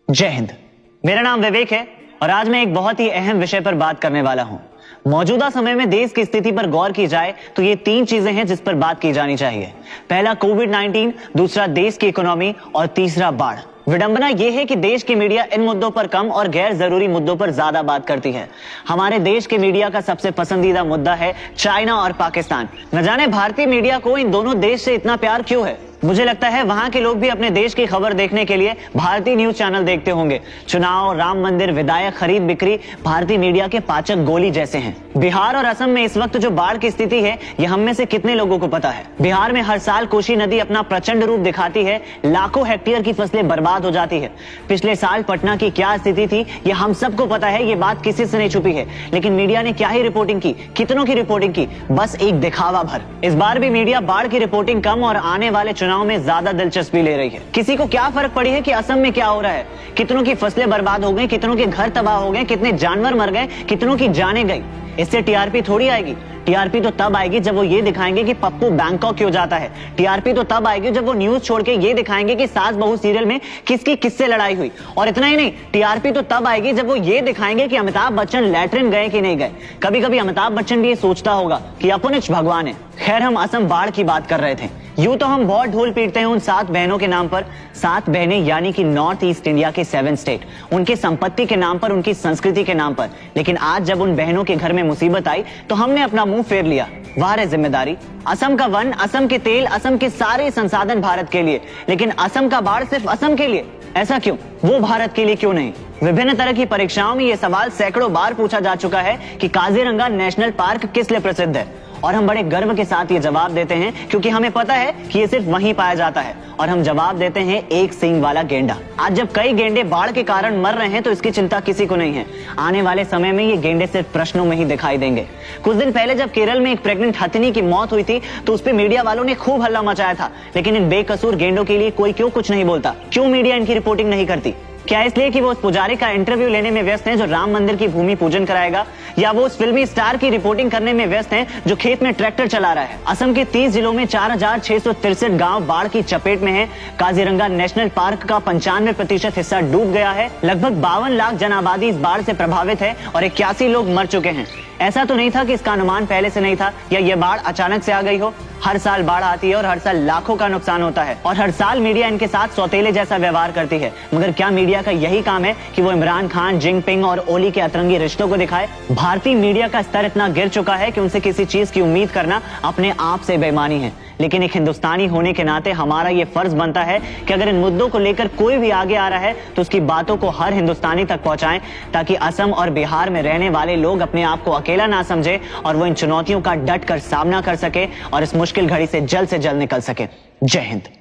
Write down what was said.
जय हिंद। मेरा नाम विवेक है और आज मैं एक बहुत ही अहम विषय पर बात करने वाला हूं। मौजूदा समय में देश की स्थिति पर गौर की जाए तो ये तीन चीजें हैं जिस पर बात की जानी चाहिए। पहला कोविड-19, दूसरा देश की इकोनॉमी और तीसरा बाढ़। विडंबना यह है कि देश की मीडिया इन मुद्दों पर कम और गैर जरूरी मुद्दों पर ज्यादा बात करती है। हमारे देश के मीडिया का सबसे पसंदीदा मुद्दा है चाइना और पाकिस्तान। न जाने भारतीय मीडिया को इन दोनों देश से इतना प्यार क्यों है। मुझे लगता है वहां के लोग भी अपने देश की खबर देखने के लिए भारतीय न्यूज चैनल देखते होंगे। चुनाव, राम मंदिर, विधायक, खरीद बिक्री भारतीय मीडिया के पाचक गोली जैसे हैं। बिहार और असम में इस वक्त जो बाढ़ की स्थिति है, ये हम में से कितने लोगों को पता है। बिहार में हर साल कोसी नदी अपना प्रचंड रूप दिखाती है, लाखों हेक्टेयर की फसलें बर्बाद हो जाती है। पिछले साल पटना की क्या स्थिति थी ये हम सबको पता है, ये बात किसी से नहीं छुपी है। लेकिन मीडिया ने क्या ही रिपोर्टिंग की, कितनों की रिपोर्टिंग की, बस एक दिखावा भर। इस बार भी मीडिया बाढ़ की रिपोर्टिंग कम और आने वाले चुनाव में ज्यादा दिलचस्पी ले रही है। किसी को क्या फर्क पड़ी है कि असम में क्या हो रहा है, कितनों की फसलें बर्बाद हो गई, कितनों के घर तबाह हो गए, कितने जानवर मर गए, कितनों की जानें गई। इससे टीआरपी थोड़ी आएगी। टीआरपी तो तब आएगी जब वो ये दिखाएंगे कि पप्पू बैंकॉक क्यों जाता है। टीआरपी तो तब आएगी जब वो न्यूज छोड़ के ये दिखाएंगे कि सास बहू सीरियल में किसकी किससे लड़ाई हुई। और इतना ही नहीं, टीआरपी तो तब आएगी जब वो ये दिखाएंगे कि अमिताभ बच्चन लैट्रिन गए कि नहीं गए। कभी कभी अमिताभ बच्चन भी ये सोचता होगा कि अपनिच भगवान है। खैर, हम असम बाढ़ की बात कर रहे थे। यूं तो हम बहुत ढोल पीटते हैं उन 7 बहनों के नाम पर। 7 बहनें यानी कि नॉर्थ ईस्ट इंडिया के 7 स्टेट, उनके संपत्ति के नाम पर, उनकी संस्कृति के नाम पर। लेकिन आज जब उन बहनों के घर में मुसीबत आई तो हमने अपना मुंह फेर लिया। वह है जिम्मेदारी। असम का वन, असम के तेल, असम के सारे संसाधन भारत के लिए, लेकिन असम का बाढ़ सिर्फ असम के लिए। ऐसा क्यों? वो भारत के लिए क्यों नहीं? विभिन्न तरह की परीक्षाओं में यह सवाल सैकड़ों बार पूछा जा चुका है कि काजीरंगा नेशनल पार्क किस लिए प्रसिद्ध है। और हम बड़े गर्व के साथ ये जवाब देते हैं क्योंकि हमें पता है कि ये सिर्फ वहीं पाया जाता है। और हम जवाब देते हैं एक सींग वाला गेंडा। आज जब कई गेंडे बाढ़ के कारण मर रहे हैं तो इसकी चिंता किसी को नहीं है। आने वाले समय में ये गेंडे सिर्फ प्रश्नों में ही दिखाई देंगे। कुछ दिन पहले जब केरल में एक प्रेग्नेंट हथिनी की मौत हुई थी तो उस पर मीडिया वालों ने खूब हल्ला मचाया था। लेकिन इन बेकसूर गेंडों के लिए कोई क्यों कुछ नहीं बोलता? क्यों मीडिया इनकी रिपोर्टिंग नहीं करती? क्या इसलिए कि वो उस पुजारी का इंटरव्यू लेने में व्यस्त हैं जो राम मंदिर की भूमि पूजन कराएगा, या वो उस फिल्मी स्टार की रिपोर्टिंग करने में व्यस्त हैं जो खेत में ट्रैक्टर चला रहा है? असम के 30 जिलों में 4663 गांव बाढ़ की चपेट में हैं। काजीरंगा नेशनल पार्क का 95% हिस्सा डूब गया है। लगभग 52 लाख जन आबादी इस बाढ़ से प्रभावित है और 81 लोग मर चुके हैं। ऐसा तो नहीं था कि इसका अनुमान पहले से नहीं था या ये बाढ़ अचानक से आ गई हो। हर साल बाढ़ आती है और हर साल लाखों का नुकसान होता है और हर साल मीडिया इनके साथ सौतेले जैसा व्यवहार करती है। मगर क्या मीडिया का यही काम है कि वो इमरान खान, जिनपिंग और ओली के अतरंगी रिश्तों को दिखाए? भारतीय मीडिया का स्तर इतना गिर चुका है कि उनसे किसी चीज की उम्मीद करना अपने आप से बेईमानी है। लेकिन एक हिंदुस्तानी होने के नाते हमारा ये फर्ज बनता है कि अगर इन मुद्दों को लेकर कोई भी आगे आ रहा है तो उसकी बातों को हर हिंदुस्तानी तक पहुंचाएं, ताकि असम और बिहार में रहने वाले लोग अपने आप को अकेला ना समझे और वो इन चुनौतियों का डट कर सामना कर सके और इस मुश्किल घड़ी से जल्द निकल सके। जय हिंद।